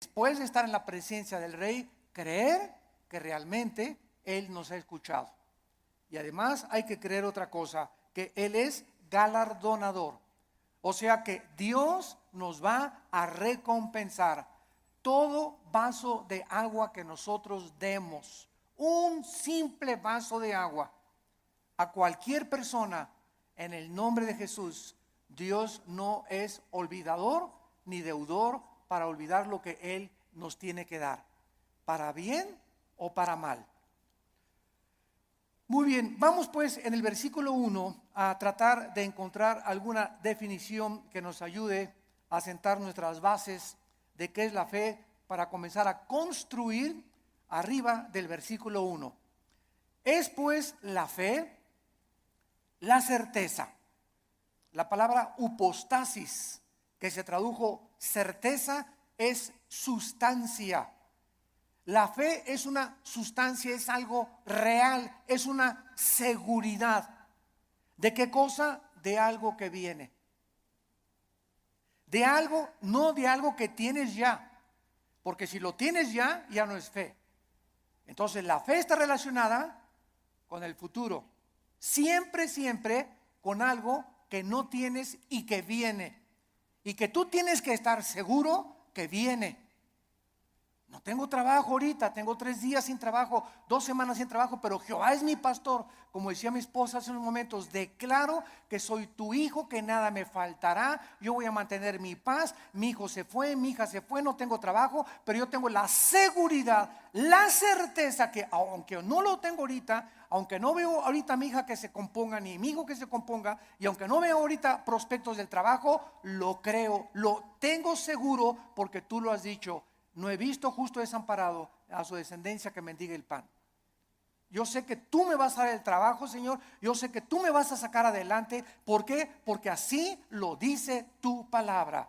después de estar en la presencia del Rey, creer que realmente Él nos ha escuchado. Y además hay que creer otra cosa, que Él es galardonador. O sea que Dios nos va a recompensar todo vaso de agua que nosotros demos. Un simple vaso de agua a cualquier persona en el nombre de Jesús. Dios no es olvidador ni deudor para olvidar lo que Él nos tiene que dar, para bien o para mal. Muy bien, vamos pues en el versículo 1 a tratar de encontrar alguna definición que nos ayude a sentar nuestras bases de qué es la fe para comenzar a construir arriba del versículo 1. Es pues la fe la certeza. La palabra upostasis, que se tradujo certeza, es sustancia. La fe es una sustancia, es algo real, es una seguridad. ¿De qué cosa? De algo que viene. De algo, no de algo que tienes ya. Porque si lo tienes ya, ya no es fe. Entonces la fe está relacionada con el futuro. Siempre, siempre con algo que no tienes y que viene. Y que tú tienes que estar seguro que viene. No tengo trabajo ahorita, tengo 3 días sin trabajo, 2 semanas sin trabajo, pero Jehová es mi pastor. Como decía mi esposa hace unos momentos, declaro que soy tu hijo, que nada me faltará, yo voy a mantener mi paz. Mi hijo se fue, mi hija se fue, no tengo trabajo, pero yo tengo la seguridad, la certeza que aunque no lo tengo ahorita, aunque no veo ahorita a mi hija que se componga, ni mi hijo que se componga, y aunque no veo ahorita prospectos del trabajo, lo creo, lo tengo seguro porque tú lo has dicho. No he visto justo desamparado a su descendencia que mendigue el pan. Yo sé que tú me vas a dar el trabajo, Señor. Yo sé que tú me vas a sacar adelante. ¿Por qué? Porque así lo dice tu palabra.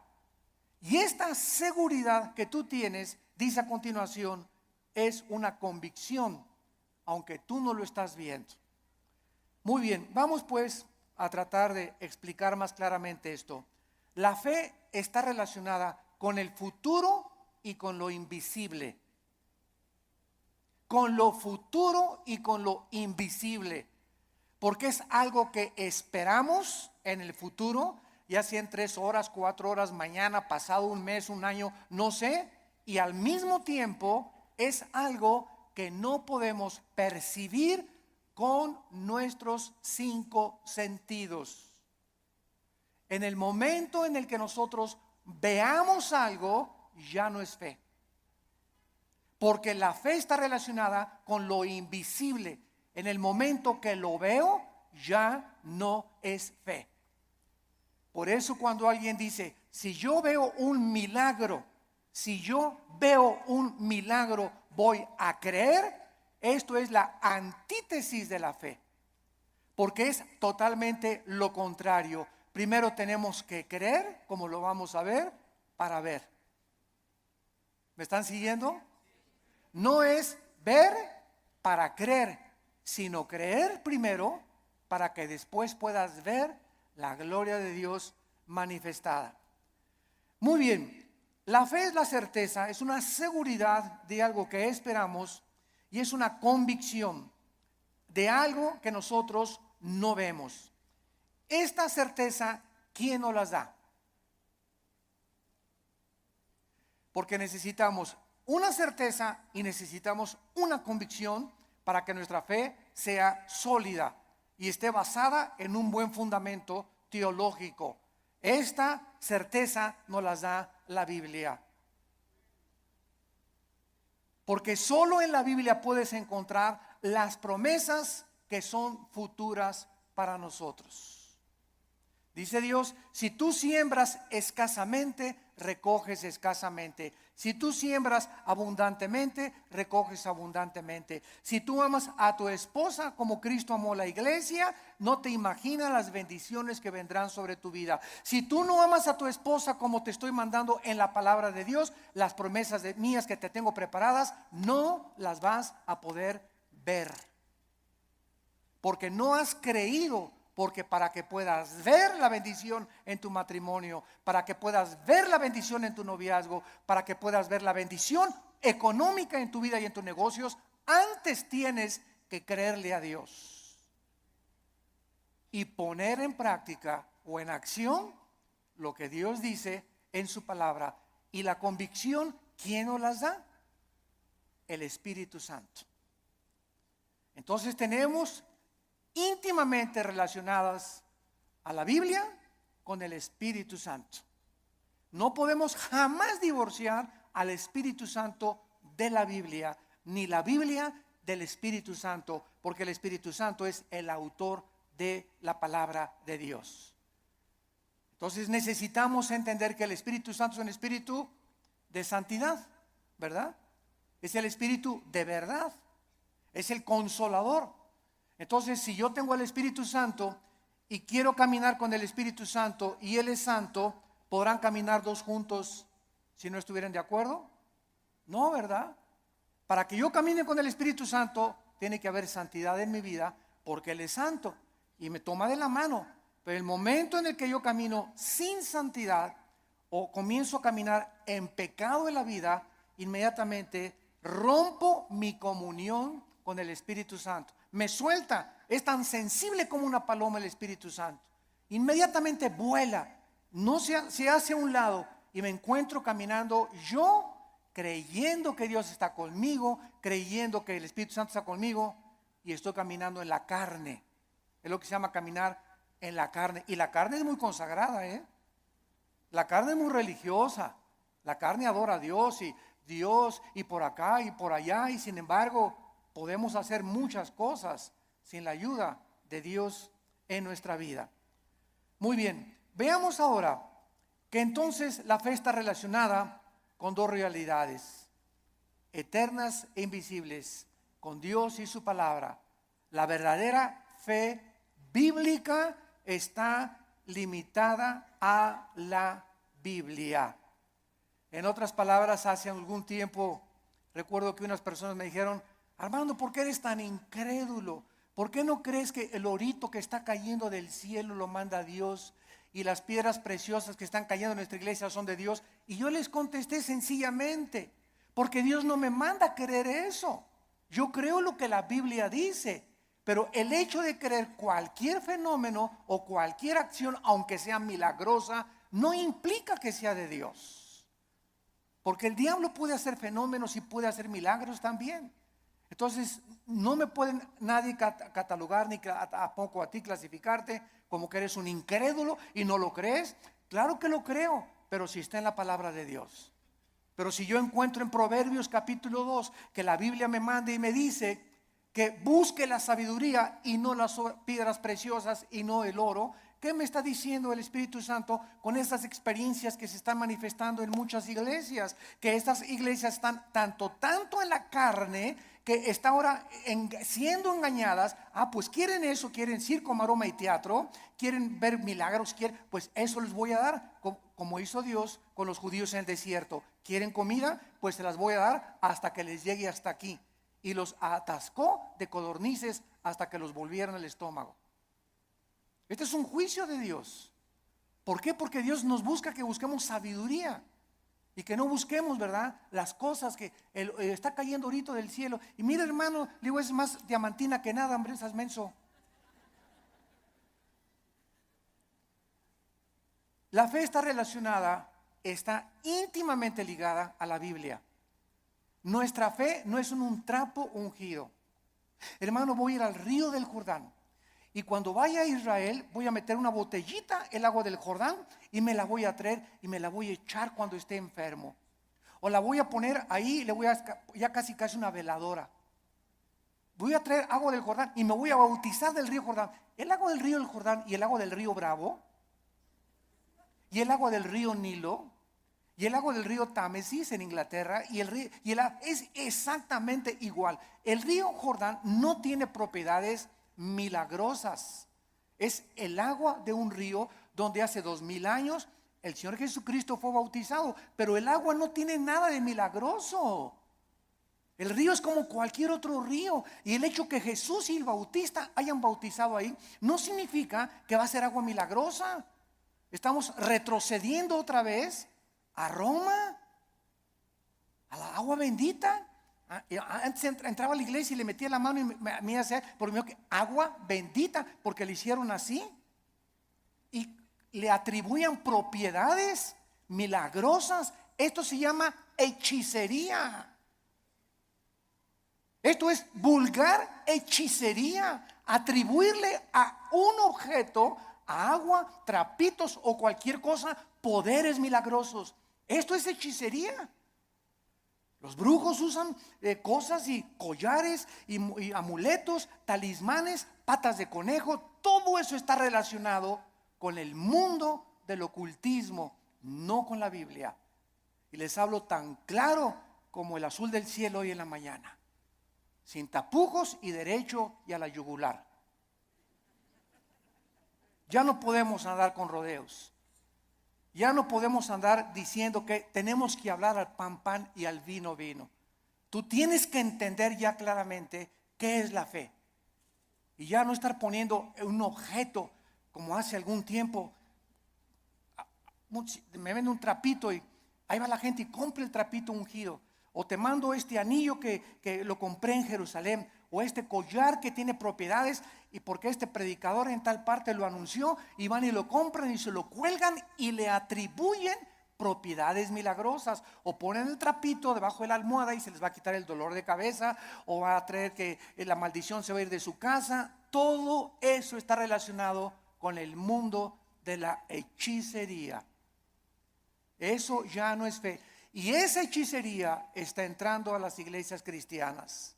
Y esta seguridad que tú tienes, dice a continuación, es una convicción, aunque tú no lo estás viendo. Muy bien, vamos pues a tratar de explicar más claramente esto. La fe está relacionada con el futuro y con lo invisible. Con lo futuro y con lo invisible. Porque es algo que esperamos en el futuro, ya sea en 3 horas, 4 horas, mañana, pasado un mes, un año, no sé. Y al mismo tiempo es algo que no podemos percibir con nuestros 5 sentidos. En el momento en el que nosotros veamos algo, ya no es fe. Porque la fe está relacionada con lo invisible. En el momento que lo veo, ya no es fe. Por eso cuando alguien dice, si yo veo un milagro, voy a creer, esto es la antítesis de la fe. Porque es totalmente lo contrario. Primero tenemos que creer, como lo vamos a ver, para ver. ¿Me están siguiendo? No es ver para creer, sino creer primero para que después puedas ver la gloria de Dios manifestada. Muy bien, la fe es la certeza, es una seguridad de algo que esperamos y es una convicción de algo que nosotros no vemos. Esta certeza, ¿quién nos las da? Porque necesitamos una certeza y necesitamos una convicción para que nuestra fe sea sólida y esté basada en un buen fundamento teológico. Esta certeza nos las da la Biblia. Porque solo en la Biblia puedes encontrar las promesas que son futuras para nosotros. Dice Dios, si tú siembras escasamente, recoges escasamente. Si tú siembras abundantemente, recoges abundantemente. Si tú amas a tu esposa como Cristo amó la iglesia, no te imaginas las bendiciones que vendrán sobre tu vida. Si tú no amas a tu esposa como te estoy mandando en la palabra de Dios, las promesas mías que te tengo preparadas, no las vas a poder ver. Porque no has creído Porque para que puedas ver la bendición en tu matrimonio, para que puedas ver la bendición en tu noviazgo, para que puedas ver la bendición económica en tu vida y en tus negocios, antes tienes que creerle a Dios y poner en práctica o en acción lo que Dios dice en su palabra. Y la convicción, ¿quién nos las da? El Espíritu Santo. Entonces tenemos íntimamente relacionadas a la Biblia con el Espíritu Santo. No podemos jamás divorciar al Espíritu Santo de la Biblia, ni la Biblia del Espíritu Santo, porque el Espíritu Santo es el autor de la palabra de Dios. Entonces necesitamos entender que el Espíritu Santo es un espíritu de santidad, ¿verdad? Es el espíritu de verdad, es el consolador. Entonces, si yo tengo el Espíritu Santo y quiero caminar con el Espíritu Santo y Él es santo, ¿podrán caminar dos juntos si no estuvieran de acuerdo? No, ¿verdad? Para que yo camine con el Espíritu Santo, tiene que haber santidad en mi vida, porque Él es santo y me toma de la mano. Pero el momento en el que yo camino sin santidad o comienzo a caminar en pecado en la vida, inmediatamente rompo mi comunión con el Espíritu Santo. Me suelta, es tan sensible como una paloma el Espíritu Santo. Inmediatamente vuela, no se hace a un lado y me encuentro caminando yo creyendo que Dios está conmigo, creyendo que el Espíritu Santo está conmigo y estoy caminando en la carne. Es lo que se llama caminar en la carne. Y la carne es muy consagrada, La carne es muy religiosa. La carne adora a Dios y por acá y por allá, y sin embargo podemos hacer muchas cosas sin la ayuda de Dios en nuestra vida. Muy bien, veamos ahora que entonces la fe está relacionada con dos realidades eternas e invisibles, con Dios y su palabra. La verdadera fe bíblica está limitada a la Biblia. En otras palabras, hace algún tiempo recuerdo que unas personas me dijeron: Armando, ¿por qué eres tan incrédulo? ¿Por qué no crees que el orito que está cayendo del cielo lo manda Dios y las piedras preciosas que están cayendo en nuestra iglesia son de Dios? Y yo les contesté sencillamente: porque Dios no me manda a creer eso. Yo creo lo que la Biblia dice, pero el hecho de creer cualquier fenómeno o cualquier acción, aunque sea milagrosa, no implica que sea de Dios. Porque el diablo puede hacer fenómenos y puede hacer milagros también. Entonces no me pueden nadie catalogar ni tampoco a ti clasificarte como que eres un incrédulo y no lo crees. Claro que lo creo, pero si está en la palabra de Dios. Pero si yo encuentro en Proverbios capítulo 2 que la Biblia me manda y me dice que busque la sabiduría y no las piedras preciosas y no el oro, ¿qué me está diciendo el Espíritu Santo con esas experiencias que se están manifestando en muchas iglesias? Que estas iglesias están tanto en la carne, que está ahora siendo engañadas. Pues quieren eso, quieren circo, maroma y teatro, quieren ver milagros, pues eso les voy a dar, como hizo Dios con los judíos en el desierto. ¿Quieren comida? Pues se las voy a dar hasta que les llegue hasta aquí. Y los atascó de codornices hasta que los volvieron al estómago. Este es un juicio de Dios. ¿Por qué? Porque Dios nos busca que busquemos sabiduría y que no busquemos, ¿verdad?, las cosas que está cayendo ahorita del cielo. Y mira, hermano, le digo, es más diamantina que nada, hombre, estás menso. La fe está relacionada, está íntimamente ligada a la Biblia. Nuestra fe no es un trapo ungido. Hermano, voy a ir al río del Jordán. Y cuando vaya a Israel, voy a meter una botellita el agua del Jordán y me la voy a traer y me la voy a echar cuando esté enfermo. O la voy a poner ahí y le voy a ya casi una veladora. Voy a traer agua del Jordán y me voy a bautizar del río Jordán. El agua del río del Jordán y el agua del río Bravo y el agua del río Nilo y el agua del río Támesis en Inglaterra es exactamente igual. El río Jordán no tiene propiedades milagrosas. Es el agua de un río donde hace 2000 años el Señor Jesucristo fue bautizado, pero el agua no tiene nada de milagroso. El río es como cualquier otro río. Y el hecho que Jesús y el Bautista hayan bautizado ahí no significa que va a ser agua milagrosa. Estamos retrocediendo otra vez a Roma, a la agua bendita. Antes entraba a la iglesia y le metía la mano y me hacía por mí que agua bendita, porque le hicieron así y le atribuían propiedades milagrosas. Esto se llama hechicería. Esto es vulgar hechicería. Atribuirle a un objeto, a agua, trapitos o cualquier cosa, poderes milagrosos. Esto es hechicería. Los brujos usan cosas y collares y amuletos, talismanes, patas de conejo. Todo eso está relacionado con el mundo del ocultismo, no con la Biblia. Y les hablo tan claro como el azul del cielo hoy en la mañana, sin tapujos y derecho y a la yugular. Ya no podemos andar con rodeos. Ya no podemos andar diciendo que tenemos que hablar al pan pan y al vino vino. Tú tienes que entender ya claramente qué es la fe. Y ya no estar poniendo un objeto como hace algún tiempo. Me vende un trapito y ahí va la gente y compra el trapito ungido. O te mando este anillo que lo compré en Jerusalén. O este collar que tiene propiedades y porque este predicador en tal parte lo anunció, y van y lo compran y se lo cuelgan y le atribuyen propiedades milagrosas. O ponen el trapito debajo de la almohada y se les va a quitar el dolor de cabeza, o va a traer que la maldición se va a ir de su casa. Todo eso está relacionado con el mundo de la hechicería. Eso ya no es fe. Y esa hechicería está entrando a las iglesias cristianas.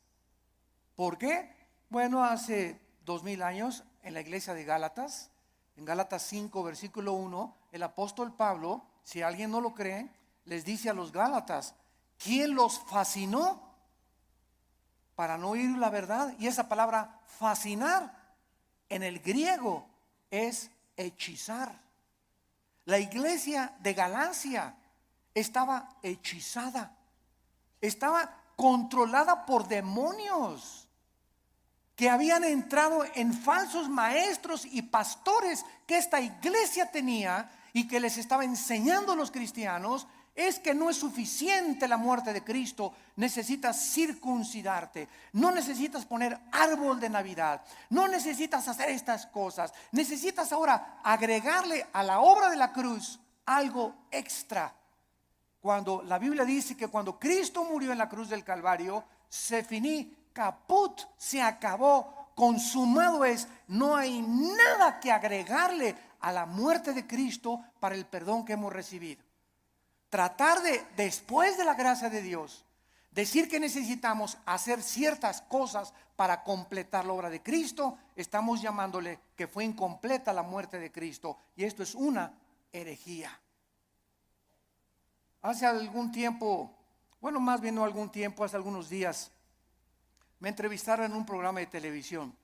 ¿Por qué? Bueno, hace 2000 años en la iglesia de Gálatas, en Gálatas 5, versículo 1, el apóstol Pablo, si alguien no lo cree, les dice a los Gálatas, ¿quién los fascinó para no oír la verdad? Y esa palabra fascinar en el griego es hechizar. La iglesia de Galacia estaba hechizada, estaba controlada por demonios que habían entrado en falsos maestros y pastores que esta iglesia tenía y que les estaba enseñando a los cristianos. Es que no es suficiente la muerte de Cristo, necesitas circuncidarte, no necesitas poner árbol de Navidad, no necesitas hacer estas cosas, necesitas ahora agregarle a la obra de la cruz algo extra. Cuando la Biblia dice que cuando Cristo murió en la cruz del Calvario, se finí, caput, se acabó, consumado es. No hay nada que agregarle a la muerte de Cristo para el perdón que hemos recibido. Tratar de, después de la gracia de Dios, decir que necesitamos hacer ciertas cosas para completar la obra de Cristo, estamos llamándole que fue incompleta la muerte de Cristo. Y esto es una herejía. Hace algún tiempo, bueno, más bien no algún tiempo, hace algunos días, me entrevistaron en un programa de televisión.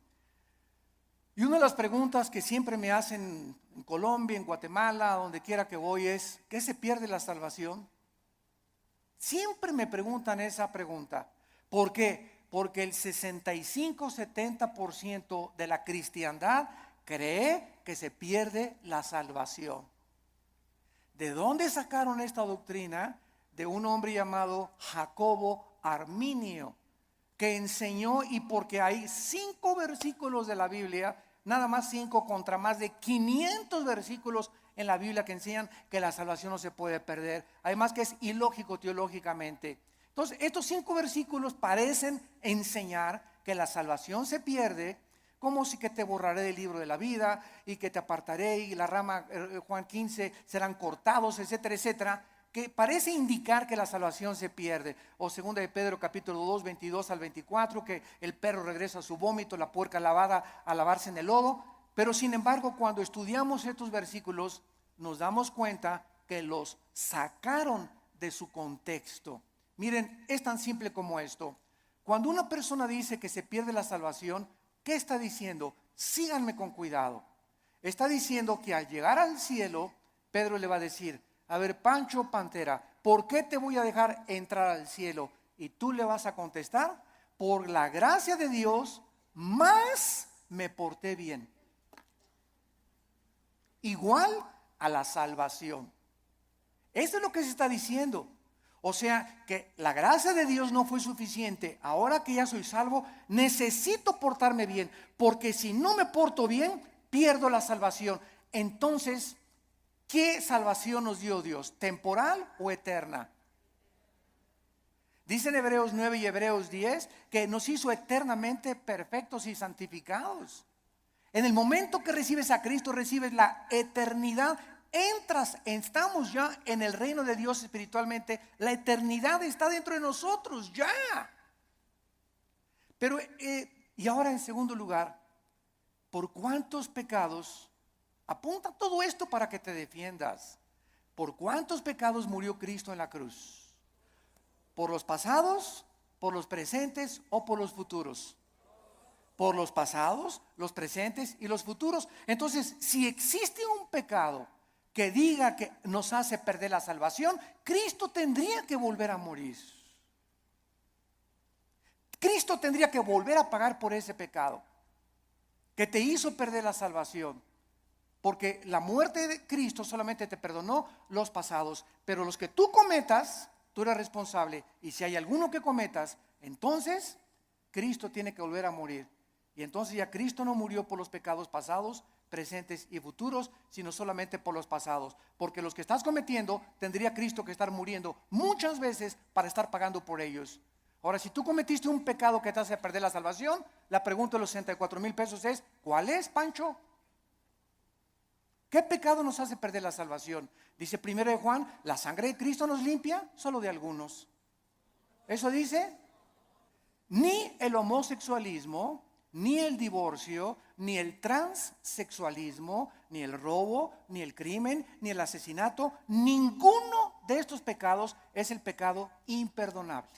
Y una de las preguntas que siempre me hacen en Colombia, en Guatemala, donde quiera que voy es, ¿qué se pierde la salvación? Siempre me preguntan esa pregunta. ¿Por qué? Porque el 65-70% de la cristiandad cree que se pierde la salvación. ¿De dónde sacaron esta doctrina? De un hombre llamado Jacobo Arminio, que enseñó, y porque hay 5 versículos de la Biblia, nada más 5 contra más de 500 versículos en la Biblia que enseñan que la salvación no se puede perder. Además que es ilógico teológicamente. Entonces estos 5 versículos parecen enseñar que la salvación se pierde, como si que te borraré del libro de la vida y que te apartaré y la rama, Juan 15, serán cortados, etcétera, etcétera, que parece indicar que la salvación se pierde. O segunda de Pedro capítulo 2, 22 al 24, que el perro regresa a su vómito, la puerca lavada a lavarse en el lodo. Pero sin embargo, cuando estudiamos estos versículos, nos damos cuenta que los sacaron de su contexto. Miren, es tan simple como esto. Cuando una persona dice que se pierde la salvación, ¿qué está diciendo? Síganme con cuidado. Está diciendo que al llegar al cielo, Pedro le va a decir, a ver, Pancho Pantera, ¿por qué te voy a dejar entrar al cielo? Y tú le vas a contestar: por la gracia de Dios, más me porté bien. Igual a la salvación. Eso es lo que se está diciendo. O sea que la gracia de Dios no fue suficiente. Ahora que ya soy salvo, necesito portarme bien, porque si no me porto bien, pierdo la salvación. Entonces, ¿qué salvación nos dio Dios? ¿Temporal o eterna? Dicen Hebreos 9 y Hebreos 10 que nos hizo eternamente perfectos y santificados. En el momento que recibes a Cristo, recibes la eternidad. Estamos ya en el reino de Dios espiritualmente. La eternidad está dentro de nosotros ya. Pero, y ahora en segundo lugar, ¿por cuántos pecados? Apunta todo esto para que te defiendas. ¿Por cuántos pecados murió Cristo en la cruz? ¿Por los pasados, por los presentes o por los futuros? Por los pasados, los presentes y los futuros. Entonces, si existe un pecado que diga que nos hace perder la salvación, Cristo tendría que volver a morir. Cristo tendría que volver a pagar por ese pecado que te hizo perder la salvación. Porque la muerte de Cristo solamente te perdonó los pasados, pero los que tú cometas, tú eres responsable. Y si hay alguno que cometas, entonces Cristo tiene que volver a morir. Y entonces ya Cristo no murió por los pecados pasados, presentes y futuros, sino solamente por los pasados. Porque los que estás cometiendo, tendría Cristo que estar muriendo muchas veces para estar pagando por ellos. Ahora, si tú cometiste un pecado que te hace perder la salvación, la pregunta de los 64,000 pesos es: ¿cuál es, Pancho? ¿Qué pecado nos hace perder la salvación? Dice 1 Juan, la sangre de Cristo nos limpia solo de algunos. Eso dice. Ni el homosexualismo, ni el divorcio, ni el transexualismo, ni el robo, ni el crimen, ni el asesinato, ninguno de estos pecados es el pecado imperdonable.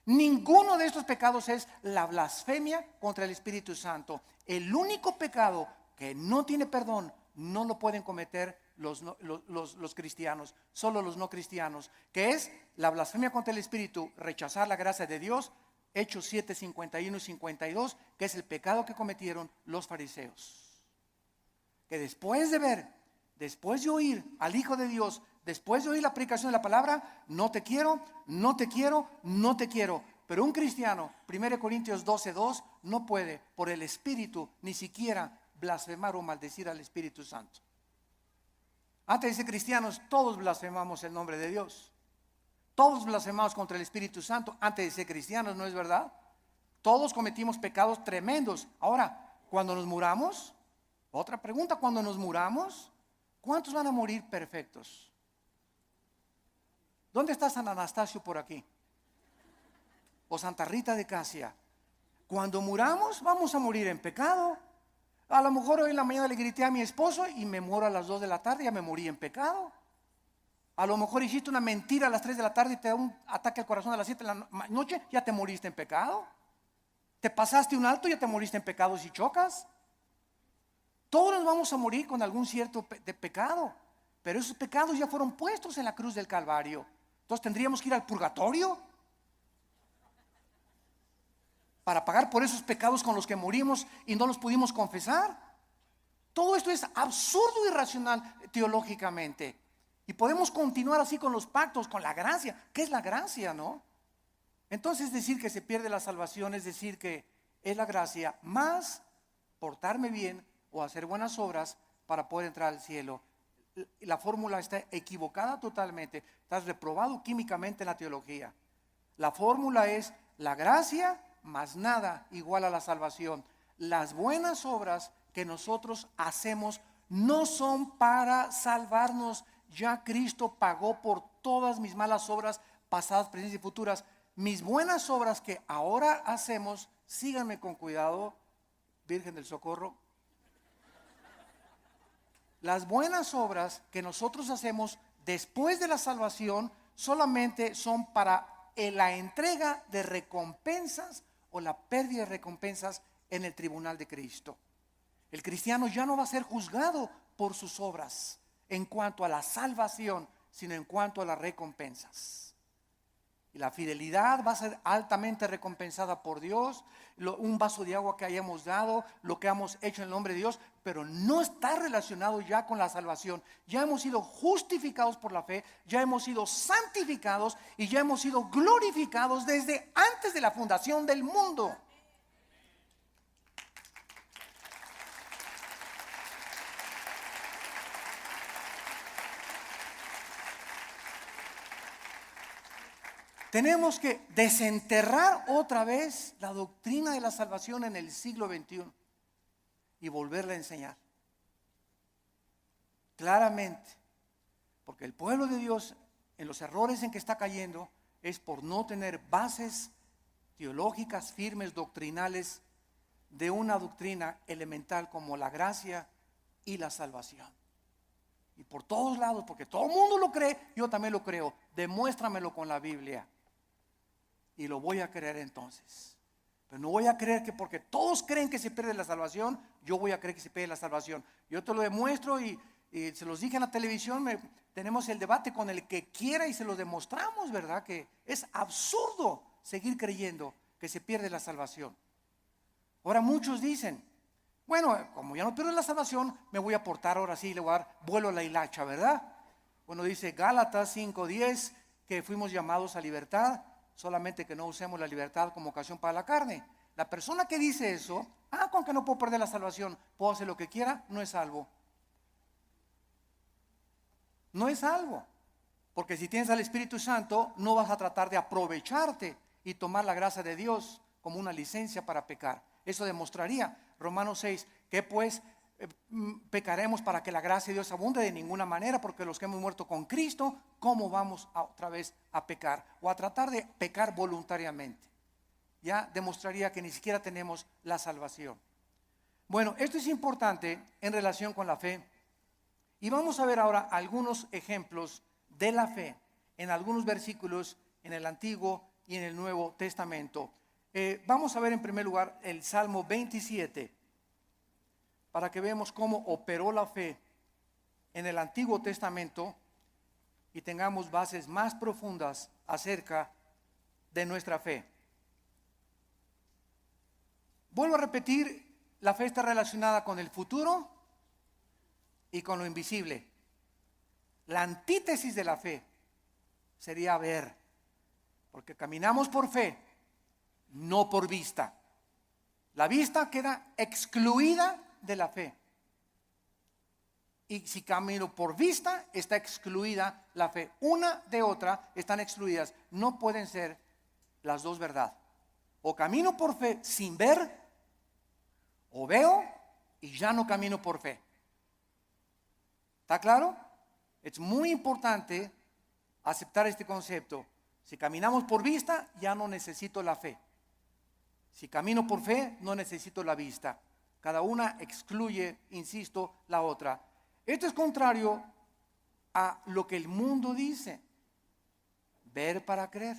Ninguno de estos pecados es la blasfemia contra el Espíritu Santo. El único pecado que no tiene perdón no lo pueden cometer los cristianos, solo los no cristianos, que es la blasfemia contra el Espíritu, rechazar la gracia de Dios. Hechos 7, 51 y 52, que es el pecado que cometieron los fariseos, que después de ver, después de oír al Hijo de Dios, después de oír la predicación de la palabra, no te quiero, no te quiero, no te quiero. Pero un cristiano, 1 Corintios 12:2, no puede por el Espíritu ni siquiera blasfemar o maldecir al Espíritu Santo. Antes de ser cristianos, todos blasfemamos el nombre de Dios. Todos blasfemamos contra el Espíritu Santo antes de ser cristianos, ¿no es verdad? Todos cometimos pecados tremendos. Ahora, cuando nos muramos, otra pregunta: cuando nos muramos, ¿cuántos van a morir perfectos? ¿Dónde está San Anastasio por aquí? O Santa Rita de Casia. Cuando muramos, vamos a morir en pecado. A lo mejor hoy en la mañana le grité a mi esposo y me muero a las 2 de la tarde, ya me morí en pecado. A lo mejor hiciste una mentira a las 3 de la tarde y te da un ataque al corazón a las 7 de la noche, ya te moriste en pecado. Te pasaste un alto, ya te moriste en pecado si chocas. Todos nos vamos a morir con algún cierto de pecado, pero esos pecados ya fueron puestos en la cruz del Calvario. Entonces tendríamos que ir al purgatorio para pagar por esos pecados con los que morimos y no los pudimos confesar. Todo esto es absurdo y irracional teológicamente. Y podemos continuar así con los pactos, con la gracia. ¿Qué es la gracia, no? Entonces decir que se pierde la salvación es decir que es la gracia más portarme bien o hacer buenas obras para poder entrar al cielo. La fórmula está equivocada totalmente. Estás reprobado químicamente en la teología. La fórmula es la gracia más nada igual a la salvación. Las buenas obras que nosotros hacemos no son para salvarnos. Ya Cristo pagó por todas mis malas obras pasadas, presentes y futuras. Mis buenas obras que ahora hacemos, síganme con cuidado, Virgen del Socorro. Las buenas obras que nosotros hacemos después de la salvación solamente son para la entrega de recompensas o la pérdida de recompensas en el tribunal de Cristo. El cristiano ya no va a ser juzgado por sus obras en cuanto a la salvación, sino en cuanto a las recompensas. Y la fidelidad va a ser altamente recompensada por Dios. Un vaso de agua que hayamos dado, lo que hemos hecho en el nombre de Dios, pero no está relacionado ya con la salvación. Ya hemos sido justificados por la fe, ya hemos sido santificados y ya hemos sido glorificados desde antes de la fundación del mundo. Tenemos que desenterrar otra vez la doctrina de la salvación en el siglo XXI y volverla a enseñar claramente, porque el pueblo de Dios, en los errores en que está cayendo, es por no tener bases teológicas firmes, doctrinales, de una doctrina elemental como la gracia y la salvación. Y por todos lados, porque todo el mundo lo cree, yo también lo creo. Demuéstramelo con la Biblia y lo voy a creer entonces. Pero no voy a creer que porque todos creen que se pierde la salvación, yo voy a creer que se pierde la salvación. Yo te lo demuestro y se los dije en la televisión, tenemos el debate con el que quiera y se lo demostramos, ¿verdad? Que es absurdo seguir creyendo que se pierde la salvación. Ahora muchos dicen, bueno, como ya no pierdo la salvación, me voy a portar ahora sí, le voy a dar vuelo a la hilacha, ¿verdad? Bueno, dice Gálatas 5:10 que fuimos llamados a libertad, solamente que no usemos la libertad como ocasión para la carne. La persona que dice eso, con que no puedo perder la salvación, puedo hacer lo que quiera, no es salvo. No es salvo, porque si tienes al Espíritu Santo, no vas a tratar de aprovecharte y tomar la gracia de Dios como una licencia para pecar. Eso demostraría Romanos 6, que pues pecaremos para que la gracia de Dios abunde. De ninguna manera, porque los que hemos muerto con Cristo, ¿cómo vamos otra vez a pecar? O a tratar de pecar voluntariamente. Ya demostraría que ni siquiera tenemos la salvación. Bueno, esto es importante en relación con la fe. Y vamos a ver ahora algunos ejemplos de la fe en algunos versículos en el Antiguo y en el Nuevo Testamento. Vamos a ver en primer lugar el Salmo 27, para que veamos cómo operó la fe en el Antiguo Testamento y tengamos bases más profundas acerca de nuestra fe. Vuelvo a repetir, la fe está relacionada con el futuro y con lo invisible. La antítesis de la fe sería ver, porque caminamos por fe, no por vista. La vista queda excluida de la fe. Y si camino por vista, está excluida la fe. Una de otra están excluidas. No pueden ser las dos verdad. O camino por fe sin ver, o veo y ya no camino por fe. ¿Está claro? Es muy importante aceptar este concepto. Si caminamos por vista, ya no necesito la fe. Si camino por fe, no necesito la vista. Cada una excluye, insisto, la otra. Esto es contrario a lo que el mundo dice. Ver para creer.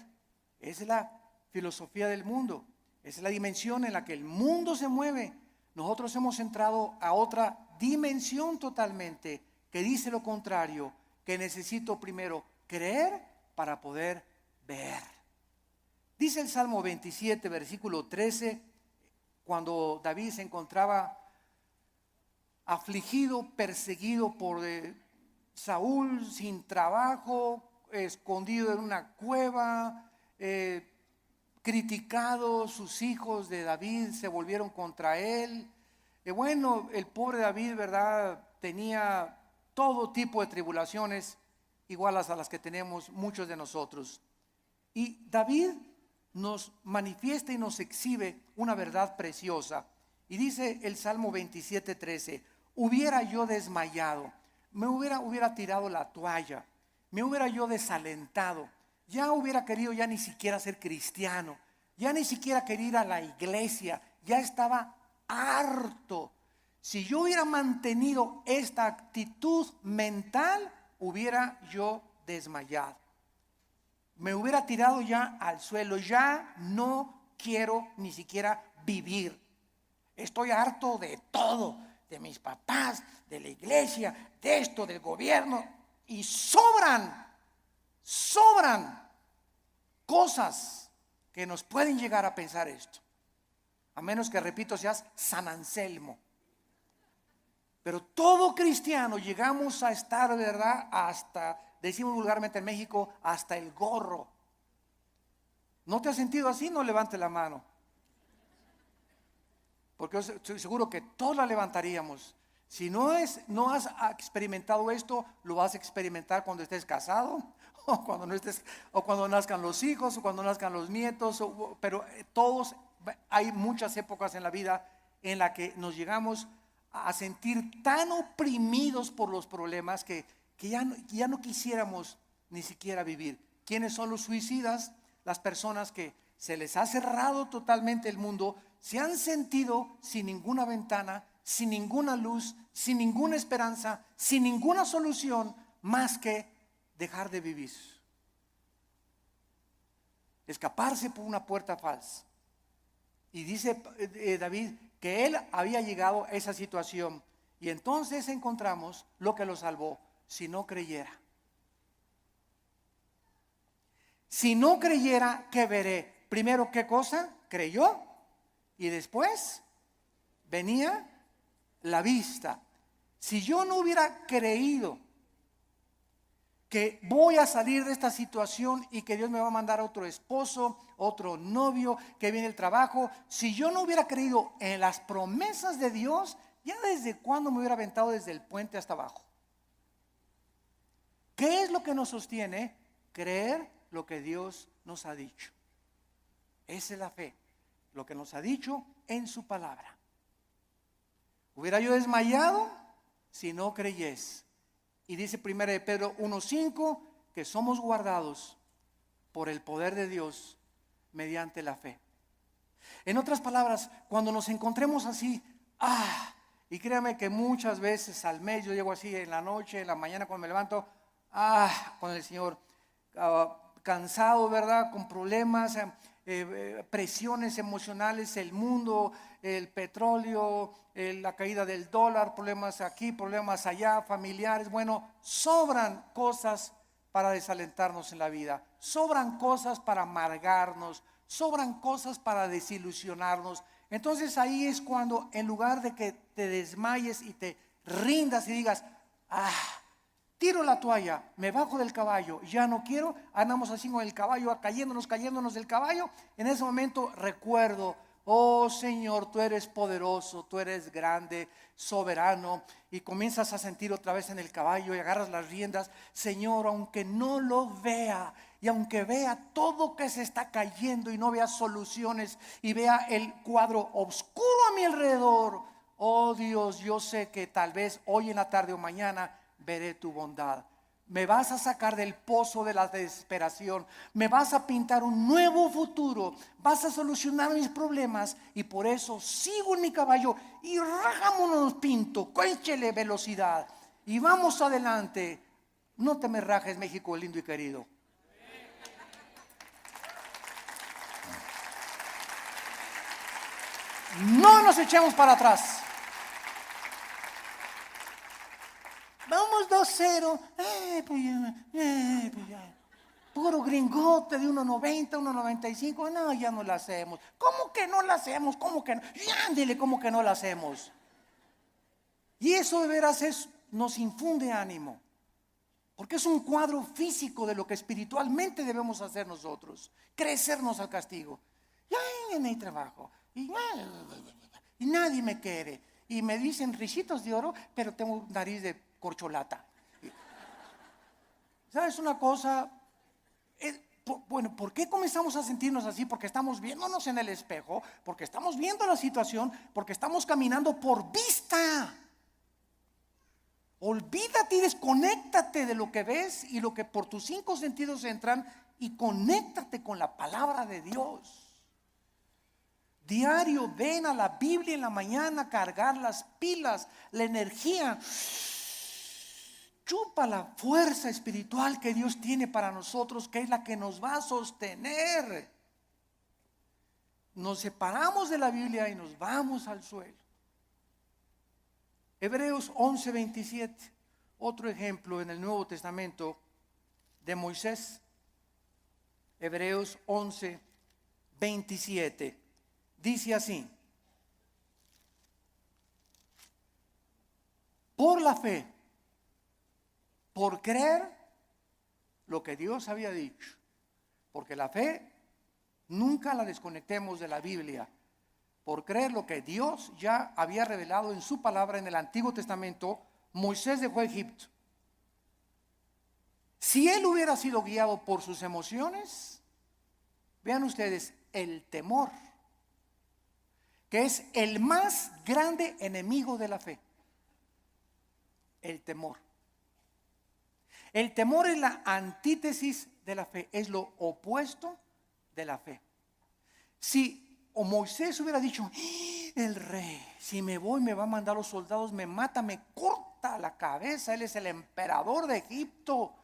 Esa es la filosofía del mundo. Esa es la dimensión en la que el mundo se mueve. Nosotros hemos entrado a otra dimensión totalmente que dice lo contrario, que necesito primero creer para poder ver. Dice el Salmo 27, versículo 13, cuando David se encontraba afligido, perseguido por Saúl, sin trabajo, escondido en una cueva, criticado, sus hijos de David se volvieron contra él. Bueno, el pobre David, ¿verdad?, tenía todo tipo de tribulaciones iguales a las que tenemos muchos de nosotros. Y David nos manifiesta y nos exhibe una verdad preciosa. Y dice el Salmo 27:13, hubiera yo desmayado, me hubiera tirado la toalla, me hubiera yo desalentado, ya hubiera querido ya ni siquiera ser cristiano, ya ni siquiera quería ir a la iglesia, ya estaba harto. Si yo hubiera mantenido esta actitud mental, hubiera yo desmayado. Me hubiera tirado ya al suelo, ya no quiero ni siquiera vivir. Estoy harto de todo, de mis papás, de la iglesia, de esto, del gobierno, y sobran. cosas que nos pueden llegar a pensar esto. A menos que, repito, seas San Anselmo. Pero todo cristiano llegamos a estar, ¿verdad? Hasta, decimos vulgarmente en México, hasta el gorro. ¿No te has sentido así? No levante la mano. Porque yo estoy seguro que todos la levantaríamos. Si no has experimentado esto, lo vas a experimentar cuando estés casado, o cuando no estés, o cuando nazcan los hijos, o cuando nazcan los nietos, pero todos, hay muchas épocas en la vida en la que nos llegamos a sentir tan oprimidos por los problemas que ya no quisiéramos ni siquiera vivir. ¿Quiénes son los suicidas? Las personas que se les ha cerrado totalmente el mundo, se han sentido sin ninguna ventana, sin ninguna luz, sin ninguna esperanza, sin ninguna solución más que dejar de vivir. Escaparse por una puerta falsa. Y dice David que él había llegado a esa situación, y entonces encontramos lo que lo salvó: si no creyera. Si no creyera, ¿qué veré? Primero, ¿qué cosa? Creyó, y después venía la vista. Si yo no hubiera creído que voy a salir de esta situación y que Dios me va a mandar otro esposo, otro novio, que viene el trabajo, si yo no hubiera creído en las promesas de Dios, ya desde cuándo me hubiera aventado desde el puente hasta abajo. ¿Qué es lo que nos sostiene? Creer lo que Dios nos ha dicho. Esa es la fe, lo que nos ha dicho en su palabra. Hubiera yo desmayado si no creyese. Y dice 1 de Pedro 1:5 que somos guardados por el poder de Dios mediante la fe. En otras palabras, cuando nos encontremos así, y créame que muchas veces al mes yo llego así en la noche, en la mañana cuando me levanto, con el Señor, cansado, ¿verdad? Con problemas, presiones emocionales, el mundo, el petróleo, la caída del dólar, problemas aquí, problemas allá, familiares. Bueno, sobran cosas para desalentarnos en la vida, sobran cosas para amargarnos, sobran cosas para desilusionarnos. Entonces ahí es cuando, en lugar de que te desmayes y te rindas y digas, tiro la toalla, me bajo del caballo, ya no quiero, andamos así con el caballo, cayéndonos del caballo. En ese momento recuerdo, oh Señor, tú eres poderoso, tú eres grande, soberano, y comienzas a sentir otra vez en el caballo y agarras las riendas. Señor, aunque no lo vea, y aunque vea todo que se está cayendo y no vea soluciones y vea el cuadro oscuro a mi alrededor, oh Dios, yo sé que tal vez hoy en la tarde o mañana veré tu bondad. Me vas a sacar del pozo de la desesperación, me vas a pintar un nuevo futuro, vas a solucionar mis problemas, y por eso sigo en mi caballo y rajámonos pinto, échele velocidad y vamos adelante. No te me rajes, México lindo y querido. No nos echemos para atrás. Vamos 2-0. Pues ya. Puro gringote de 1.90, 1.95. No, ya no la hacemos. ¿Cómo que no la hacemos? ¿Cómo que no? Ya, ándele, ¿cómo que no la hacemos? Y eso de veras nos infunde ánimo, porque es un cuadro físico de lo que espiritualmente debemos hacer nosotros: crecernos al castigo. Ya no hay trabajo, y nadie me quiere, y me dicen risitos de oro, pero tengo nariz de corcholata. ¿Sabes una cosa? Bueno, ¿por qué comenzamos a sentirnos así? Porque estamos viéndonos en el espejo, porque estamos viendo la situación, porque estamos caminando por vista. Olvídate y desconéctate de lo que ves y lo que por tus 5 sentidos entran, y conéctate con la palabra de Dios. Diario ven a la Biblia en la mañana, cargar las pilas, la energía. Chupa la fuerza espiritual que Dios tiene para nosotros, que es la que nos va a sostener. Nos separamos de la Biblia y nos vamos al suelo. Hebreos 11:27, otro ejemplo en el Nuevo Testamento de Moisés. Hebreos 11, 27. Dice así: por la fe, por creer lo que Dios había dicho. Porque la fe nunca la desconectemos de la Biblia. Por creer lo que Dios ya había revelado en su palabra en el Antiguo Testamento, Moisés dejó Egipto. Si él hubiera sido guiado por sus emociones, vean ustedes, el temor, que es el más grande enemigo de la fe. El temor. El temor es la antítesis de la fe, es lo opuesto de la fe. Si Moisés hubiera dicho: el rey, si me voy me va a mandar los soldados, me mata, me corta la cabeza, él es el emperador de Egipto.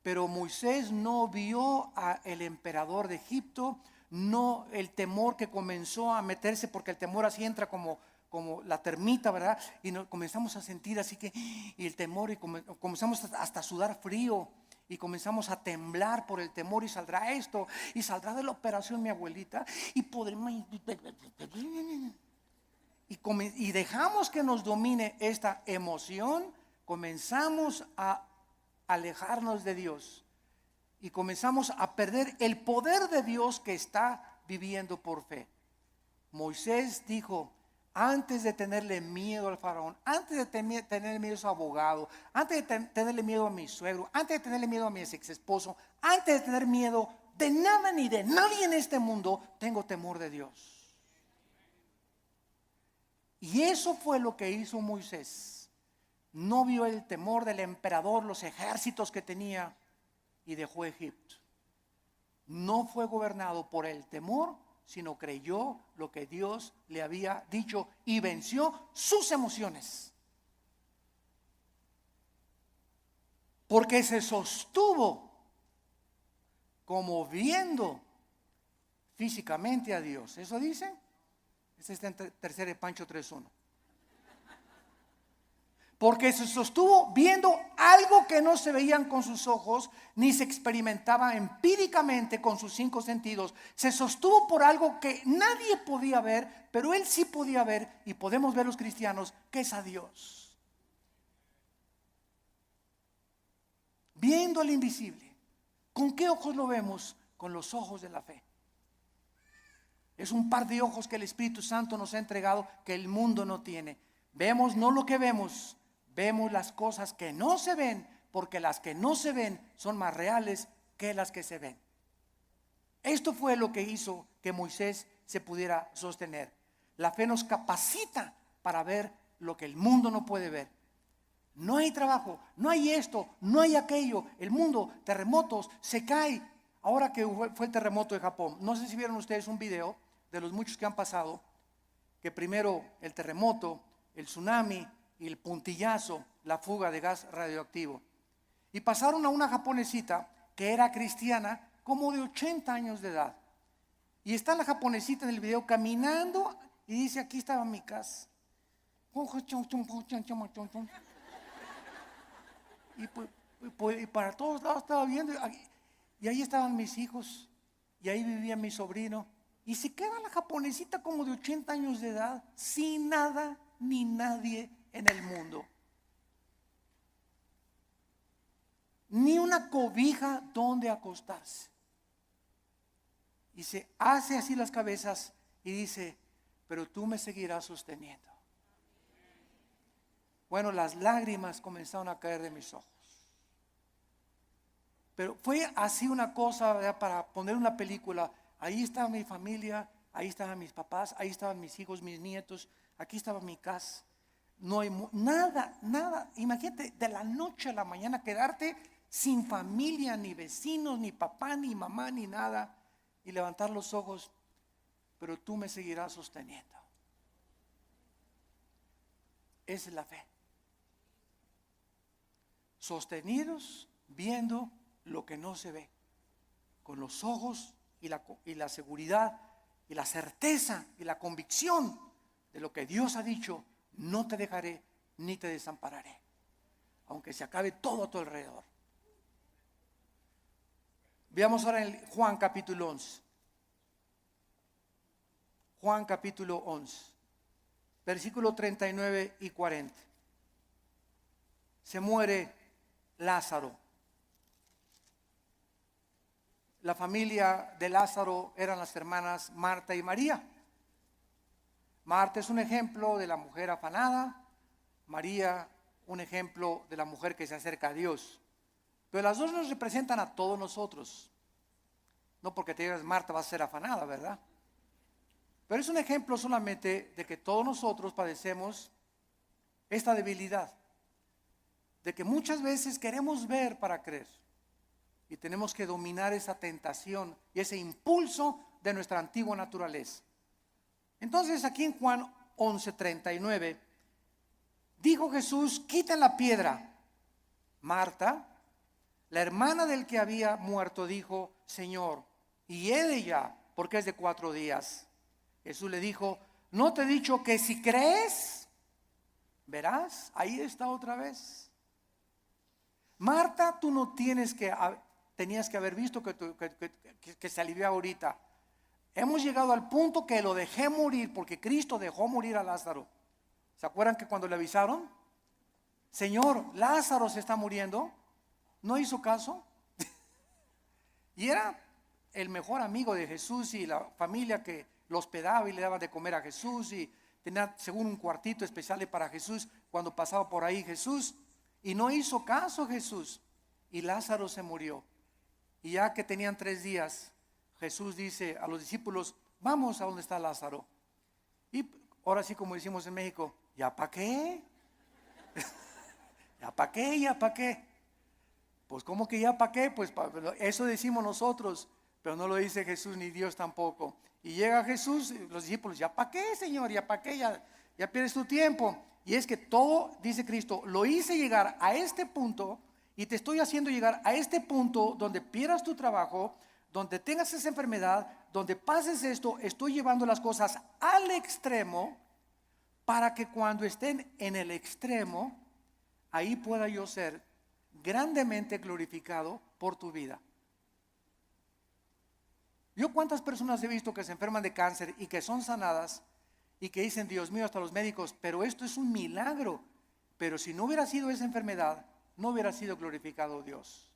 Pero Moisés no vio al emperador de Egipto, no el temor que comenzó a meterse, porque el temor así entra como la termita, ¿verdad? Y comenzamos a sentir así que, y el temor, y comenzamos hasta a sudar frío, y comenzamos a temblar por el temor, y saldrá esto, y saldrá de la operación mi abuelita, y podremos, y dejamos que nos domine esta emoción, comenzamos a alejarnos de Dios, y comenzamos a perder el poder de Dios que está viviendo por fe. Moisés dijo: antes de tenerle miedo al faraón, antes de tenerle miedo a su abogado, antes de tenerle miedo a mi suegro, antes de tenerle miedo a mi ex esposo, antes de tener miedo de nada ni de nadie en este mundo, tengo temor de Dios. Y eso fue lo que hizo Moisés. No vio el temor del emperador, los ejércitos que tenía, y dejó Egipto. No fue gobernado por el temor, sino creyó lo que Dios le había dicho y venció sus emociones. Porque se sostuvo como viendo físicamente a Dios. ¿Eso dice? Este está en tercera de Pancho 3:1. Porque se sostuvo viendo algo que no se veían con sus ojos, ni se experimentaba empíricamente con sus 5 sentidos. Se sostuvo por algo que nadie podía ver, pero él sí podía ver, y podemos ver los cristianos, que es a Dios. Viendo al invisible. ¿Con qué ojos lo vemos? Con los ojos de la fe. Es un par de ojos que el Espíritu Santo nos ha entregado, que el mundo no tiene. Vemos no lo que vemos, vemos las cosas que no se ven, porque las que no se ven son más reales que las que se ven. Esto fue lo que hizo que Moisés se pudiera sostener. La fe nos capacita para ver lo que el mundo no puede ver. No hay trabajo, no hay esto, no hay aquello. El mundo, terremotos, se cae. Ahora que fue el terremoto de Japón, no sé si vieron ustedes un video de los muchos que han pasado, que primero el terremoto, el tsunami y el puntillazo, la fuga de gas radioactivo. Y pasaron a una japonesita que era cristiana, como de 80 años de edad. Y está la japonesita en el video caminando y dice: aquí estaba mi casa. Y para todos lados estaba viendo, y ahí estaban mis hijos, y ahí vivía mi sobrino. Y se queda la japonesita como de 80 años de edad, sin nada ni nadie en el mundo. Ni una cobija donde acostarse. Y se hace así las cabezas y dice: pero tú me seguirás sosteniendo. Bueno, las lágrimas comenzaron a caer de mis ojos. Pero fue así una cosa, ¿verdad? Para poner una película. Ahí estaba mi familia, ahí estaban mis papás, ahí estaban mis hijos, mis nietos, aquí estaba mi casa. No hay nada. Imagínate, de la noche a la mañana quedarte sin familia, ni vecinos, ni papá, ni mamá, ni nada, y levantar los ojos: pero tú me seguirás sosteniendo. Esa es la fe. Sostenidos viendo lo que no se ve, con los ojos y la seguridad y la certeza y la convicción de lo que Dios ha dicho: no te dejaré ni te desampararé, aunque se acabe todo a tu alrededor. Veamos ahora en Juan capítulo 11. Juan capítulo 11, versículo 39 y 40. Se muere Lázaro. La familia de Lázaro eran las hermanas Marta y María. Marta es un ejemplo de la mujer afanada, María un ejemplo de la mujer que se acerca a Dios. Pero las dos nos representan a todos nosotros. No porque te digas Marta va a ser afanada, ¿verdad? Pero es un ejemplo solamente de que todos nosotros padecemos esta debilidad, de que muchas veces queremos ver para creer y tenemos que dominar esa tentación y ese impulso de nuestra antigua naturaleza. Entonces aquí en Juan 11:39 dijo Jesús: quita la piedra. Marta, la hermana del que había muerto, dijo: Señor, y he de ya, porque es de 4 días. Jesús le dijo: ¿no te he dicho que si crees, verás? Ahí está otra vez. Marta, tú no tenías que haber visto que se alivió ahorita. Hemos llegado al punto que lo dejé morir, porque Cristo dejó morir a Lázaro. ¿Se acuerdan que cuando le avisaron? Señor, Lázaro se está muriendo. No hizo caso. Y era el mejor amigo de Jesús y la familia que lo hospedaba y le daba de comer a Jesús, y tenía según un cuartito especial para Jesús cuando pasaba por ahí Jesús, y no hizo caso Jesús, y Lázaro se murió. Y ya que tenían 3 días, Jesús dice a los discípulos: vamos a donde está Lázaro. Y ahora sí, como decimos en México, ¿ya para qué? ¿Ya para qué? ¿Ya para qué? Pues ¿cómo que ya para qué? Pues eso decimos nosotros, pero no lo dice Jesús ni Dios tampoco. Y llega Jesús, los discípulos: ¿ya para qué, Señor? ¿Ya para qué? Ya pierdes tu tiempo. Y es que todo, dice Cristo, lo hice llegar a este punto, y te estoy haciendo llegar a este punto donde pierdas tu trabajo, donde tengas esa enfermedad, donde pases esto. Estoy llevando las cosas al extremo para que cuando estén en el extremo, ahí pueda yo ser grandemente glorificado por tu vida. Yo cuántas personas he visto que se enferman de cáncer y que son sanadas y que dicen: Dios mío, hasta los médicos, pero esto es un milagro. Pero si no hubiera sido esa enfermedad, no hubiera sido glorificado Dios.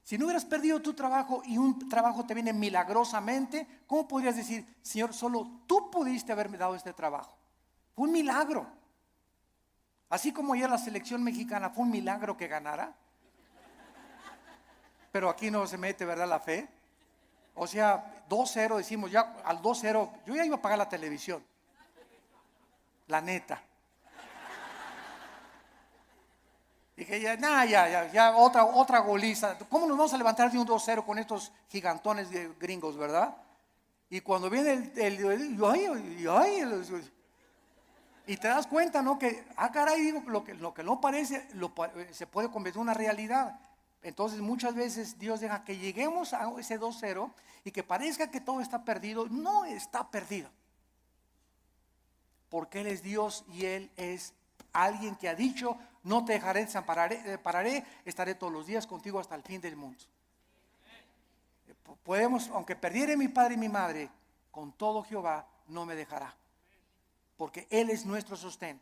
Si no hubieras perdido tu trabajo y un trabajo te viene milagrosamente, ¿cómo podrías decir: Señor, solo tú pudiste haberme dado este trabajo? Fue un milagro. Así como ayer la selección mexicana fue un milagro que ganara. Pero aquí no se mete, ¿verdad?, la fe. O sea, 2-0, decimos ya al 2-0, yo ya iba a pagar la televisión. La neta. Dije, ya, otra goliza. ¿Cómo nos vamos a levantar de un 2-0 con estos gigantones de gringos, verdad? Y cuando viene y te das cuenta, ¿no? Que, caray, digo, lo que no parece, se puede convertir en una realidad. Entonces muchas veces Dios deja que lleguemos a ese 2-0 y que parezca que todo está perdido. No está perdido, porque Él es Dios y Él es alguien que ha dicho: no te dejaré, desampararé, estaré todos los días contigo hasta el fin del mundo. Podemos, aunque perdiere mi padre y mi madre, con todo Jehová no me dejará, porque Él es nuestro sostén.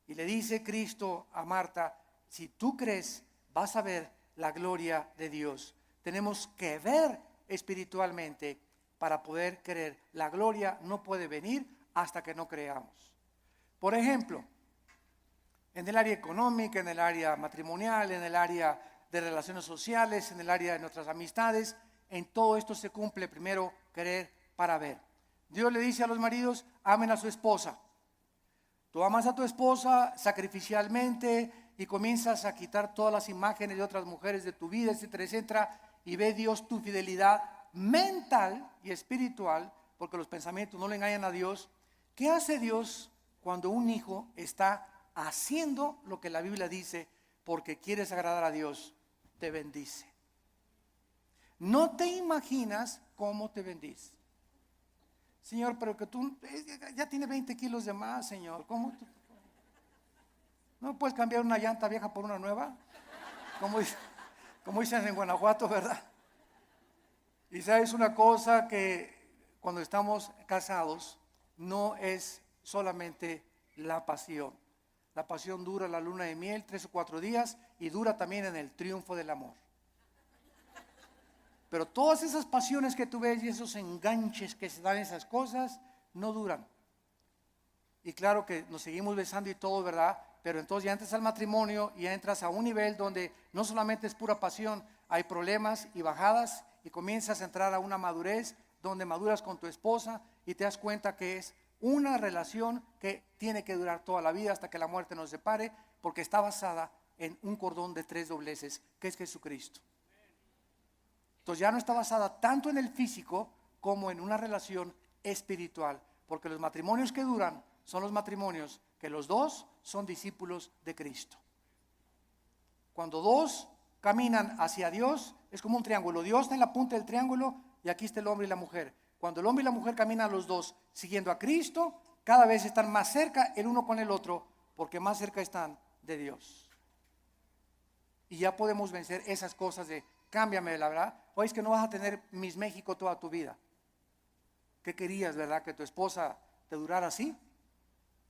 Y le dice Cristo a Marta: si tú crees, vas a ver la gloria de Dios. Tenemos que ver espiritualmente para poder creer. La gloria no puede venir hasta que no creamos. Por ejemplo, en el área económica, en el área matrimonial, en el área de relaciones sociales, en el área de nuestras amistades, en todo esto se cumple primero creer para ver. Dios le dice a los maridos: amen a su esposa. Tú amas a tu esposa sacrificialmente y comienzas a quitar todas las imágenes de otras mujeres de tu vida, etcétera, etcétera, y ve Dios tu fidelidad mental y espiritual, porque los pensamientos no le engañan a Dios. ¿Qué hace Dios cuando un hijo está haciendo lo que la Biblia dice porque quieres agradar a Dios? Te bendice. No te imaginas cómo te bendice. Señor, pero que tú ya tiene 20 kilos de más, Señor. ¿Cómo tú? ¿No puedes cambiar una llanta vieja por una nueva? Como dicen en Guanajuato, ¿verdad? Y sabes una cosa, que cuando estamos casados no es solamente la pasión. La pasión dura la luna de miel 3 o 4 días y dura también en el triunfo del amor. Pero todas esas pasiones que tú ves y esos enganches que se dan esas cosas no duran. Y claro que nos seguimos besando y todo, ¿verdad? Pero entonces ya entras al matrimonio y ya entras a un nivel donde no solamente es pura pasión, hay problemas y bajadas y comienzas a entrar a una madurez donde maduras con tu esposa y te das cuenta que es una relación que tiene que durar toda la vida hasta que la muerte nos separe, porque está basada en un cordón de 3 dobleces, que es Jesucristo. Entonces ya no está basada tanto en el físico como en una relación espiritual, porque los matrimonios que duran son los matrimonios que los dos son discípulos de Cristo. Cuando dos caminan hacia Dios, es como un triángulo. Dios está en la punta del triángulo y aquí está el hombre y la mujer. Cuando el hombre y la mujer caminan los dos siguiendo a Cristo, cada vez están más cerca el uno con el otro, porque más cerca están de Dios. Y ya podemos vencer esas cosas de cámbiame, la verdad. Oye, es que no vas a tener Miss México toda tu vida. ¿Qué querías, verdad? Que tu esposa te durara así.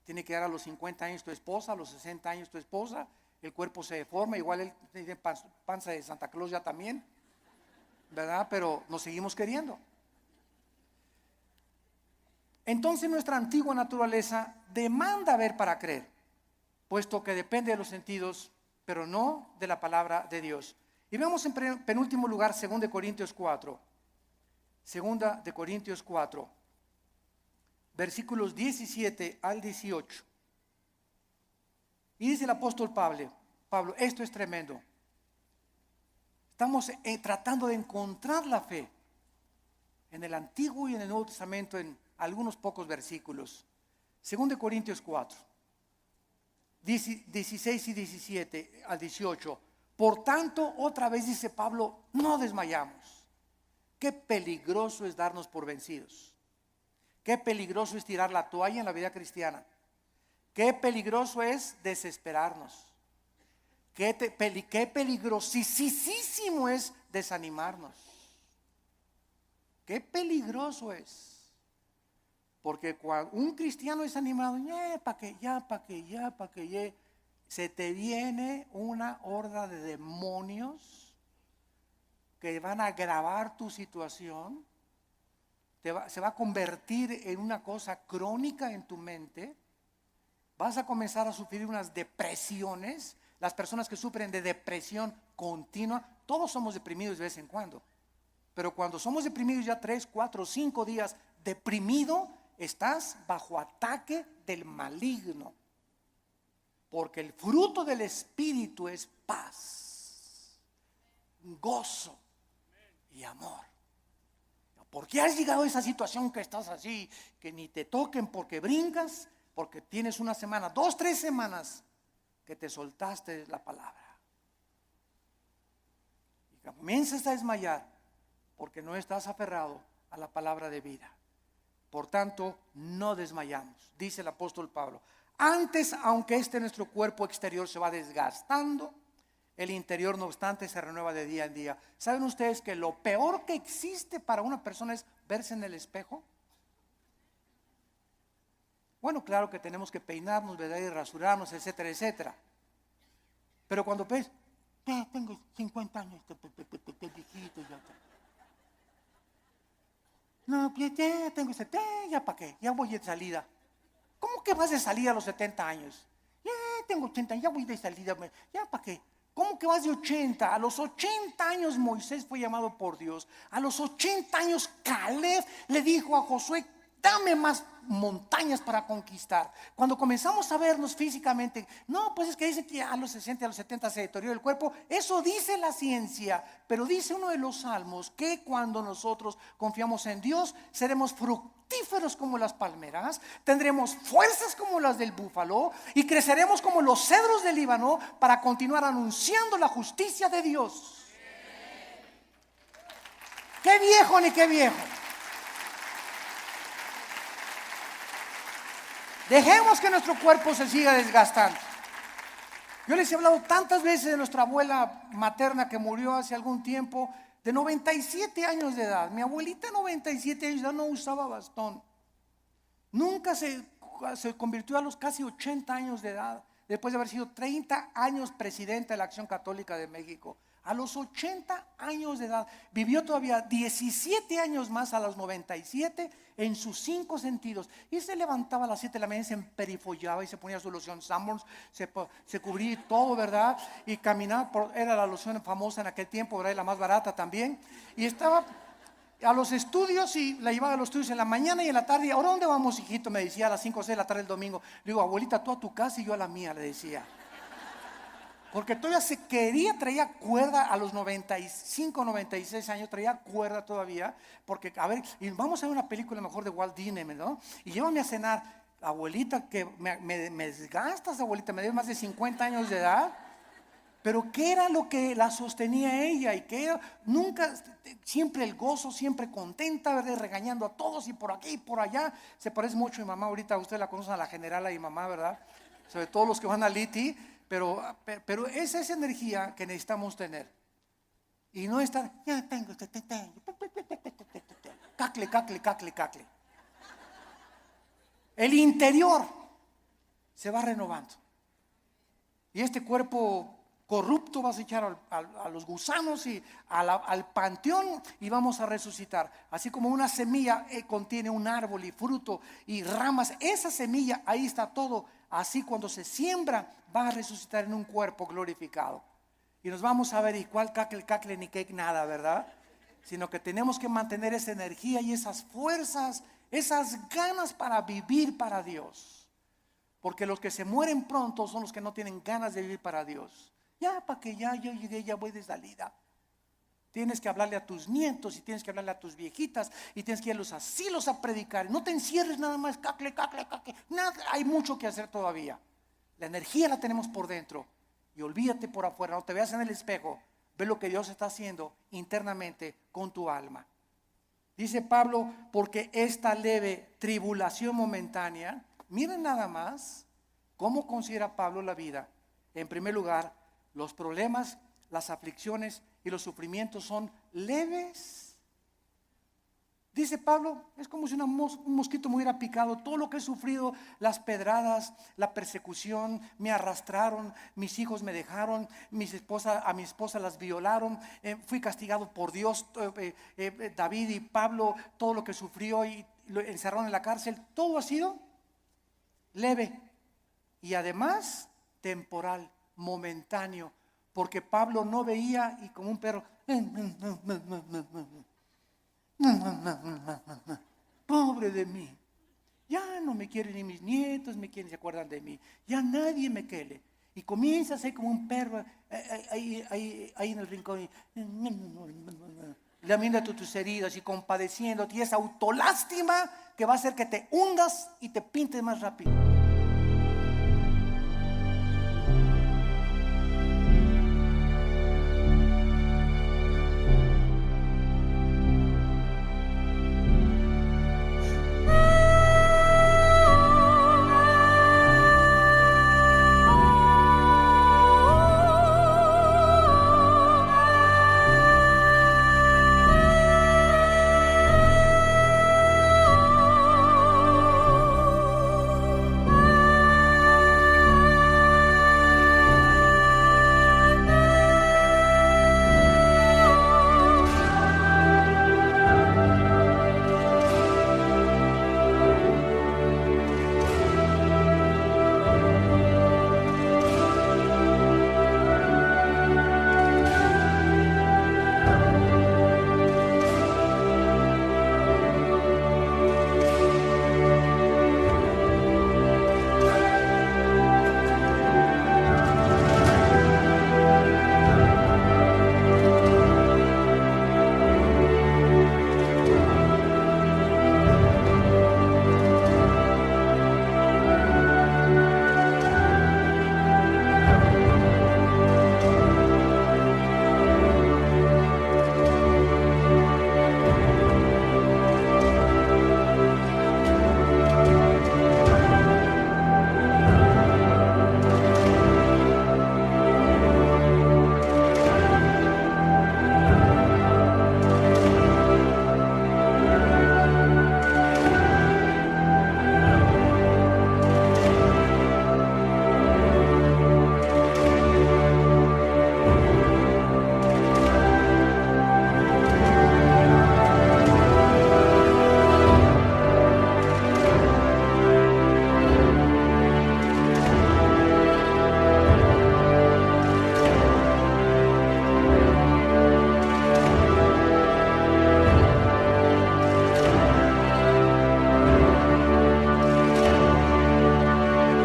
Tiene que dar a los 50 años tu esposa, a los 60 años tu esposa. El cuerpo se deforma, igual él tiene panza de Santa Claus ya también, ¿verdad? Pero nos seguimos queriendo. Entonces nuestra antigua naturaleza demanda ver para creer, puesto que depende de los sentidos, pero no de la palabra de Dios. Y veamos en penúltimo lugar 2 Corintios 4. 2 Corintios 4, versículos 17 al 18. Y dice el apóstol Pablo, esto es tremendo. Estamos tratando de encontrar la fe en el Antiguo y en el Nuevo Testamento en algunos pocos versículos. 2 Corintios 4, 16 y 17 al 18. Por tanto, otra vez dice Pablo, no desmayamos. Qué peligroso es darnos por vencidos. Qué peligroso es tirar la toalla en la vida cristiana. Qué peligroso es desesperarnos. Qué peligrosísimo es desanimarnos. Qué peligroso es. Porque cuando un cristiano es animado, se te viene una horda de demonios que van a agravar tu situación. Se va a convertir en una cosa crónica en tu mente. Vas a comenzar a sufrir unas depresiones. Las personas que sufren de depresión continua, todos somos deprimidos de vez en cuando. Pero cuando somos deprimidos ya 3, 4, 5 días deprimido, estás bajo ataque del maligno. Porque el fruto del Espíritu es paz, gozo y amor. ¿Por qué has llegado a esa situación que estás así, que ni te toquen porque brincas? Porque tienes una semana, 2, 3 semanas que te soltaste la palabra. Y comienzas a desmayar porque no estás aferrado a la palabra de vida. Por tanto, no desmayamos, dice el apóstol Pablo. Antes, aunque nuestro cuerpo exterior se va desgastando, el interior no obstante se renueva de día en día. ¿Saben ustedes que lo peor que existe para una persona es verse en el espejo? Bueno, claro que tenemos que peinarnos, ¿verdad? Y rasurarnos, etcétera, etcétera. Pero cuando ves, ya tengo 50 años, viejito, ya. No, ya tengo 70, ya para qué, ya voy de salida. ¿Cómo que vas de salida a los 70 años? Ya tengo 80, ya voy de salida, ya para qué. ¿Cómo que vas de 80? A los 80 años Moisés fue llamado por Dios. A los 80 años Caleb le dijo a Josué, dame más montañas para conquistar. Cuando comenzamos a vernos físicamente, no, pues es que dicen que a los 60, a los 70 se deteriora el cuerpo. Eso dice la ciencia, pero dice uno de los salmos que cuando nosotros confiamos en Dios, seremos fructíferos como las palmeras, tendremos fuerzas como las del búfalo y creceremos como los cedros del Líbano para continuar anunciando la justicia de Dios. ¡Qué viejo ni qué viejo! Dejemos que nuestro cuerpo se siga desgastando. Yo les he hablado tantas veces de nuestra abuela materna que murió hace algún tiempo. de 97 años de edad. Mi abuelita, 97 años de edad, no usaba bastón. Nunca se convirtió a los casi 80 años de edad, después de haber sido 30 años presidente de la Acción Católica de México. A los 80 años de edad, vivió todavía 17 años más a los 97 en sus 5 sentidos. Y se levantaba a las 7 de la mañana, se emperifollaba y se ponía su loción Sanborns, se cubría todo, ¿verdad? Y caminaba, era la loción famosa en aquel tiempo, ¿verdad? Y la más barata también. Y estaba a los estudios y la llevaba a los estudios en la mañana y en la tarde. ¿Ahora dónde vamos, hijito? Me decía a las 5 o 6 de la tarde el domingo. Le digo, abuelita, tú a tu casa y yo a la mía, le decía. Porque todavía se quería, traía cuerda a los 95, 96 años, traía cuerda todavía. Porque, a ver, y vamos a ver una película mejor de Walt Disney, ¿no? Y llévame a cenar. Abuelita, que me desgastas, abuelita, me debes más de 50 años de edad. Pero ¿qué era lo que la sostenía ella? Y que era nunca, siempre el gozo, siempre contenta, ¿verdad? Regañando a todos y por aquí y por allá. Se parece mucho a mi mamá, ahorita usted la conocen, a la general, a mi mamá, ¿verdad? Sobre todo los que van a Liti. Pero esa es energía que necesitamos tener. Y no estar, ya tengo, cacle, cacle, cacle, cacle. El interior se va renovando. Y este cuerpo corrupto vas a echar a los gusanos y al panteón y vamos a resucitar. Así como una semilla contiene un árbol y fruto y ramas, esa semilla, ahí está todo. Así cuando se siembra va a resucitar en un cuerpo glorificado. Y nos vamos a ver, y cuál cacle ni cake nada, ¿verdad? Sino que tenemos que mantener esa energía y esas fuerzas, esas ganas para vivir para Dios. Porque los que se mueren pronto son los que no tienen ganas de vivir para Dios. Ya, para que ya yo llegué, ya voy de salida. Tienes que hablarle a tus nietos y tienes que hablarle a tus viejitas y tienes que ir a los asilos a predicar. No te encierres nada más, cacle, cacle, cacle. Nada, hay mucho que hacer todavía. La energía la tenemos por dentro y olvídate por afuera. No te veas en el espejo, ve lo que Dios está haciendo internamente con tu alma. Dice Pablo, porque esta leve tribulación momentánea, miren nada más cómo considera Pablo la vida. En primer lugar, los problemas, las aflicciones y los sufrimientos son leves. Dice Pablo, es como si un mosquito me hubiera picado. Todo lo que he sufrido, las pedradas, la persecución, me arrastraron, mis hijos me dejaron, a mi esposa las violaron, fui castigado por Dios. David y Pablo, todo lo que sufrió y lo encerraron en la cárcel, todo ha sido leve y además temporal, momentáneo, porque Pablo no veía y como un perro, pobre de mí, ya no me quieren ni mis nietos, se acuerdan de mí, ya nadie me quiere. Y comienza a ser como un perro ahí en el rincón, lamiéndote tus heridas y compadeciéndote, y esa autolástima que va a hacer que te hundas y te pintes más rápido.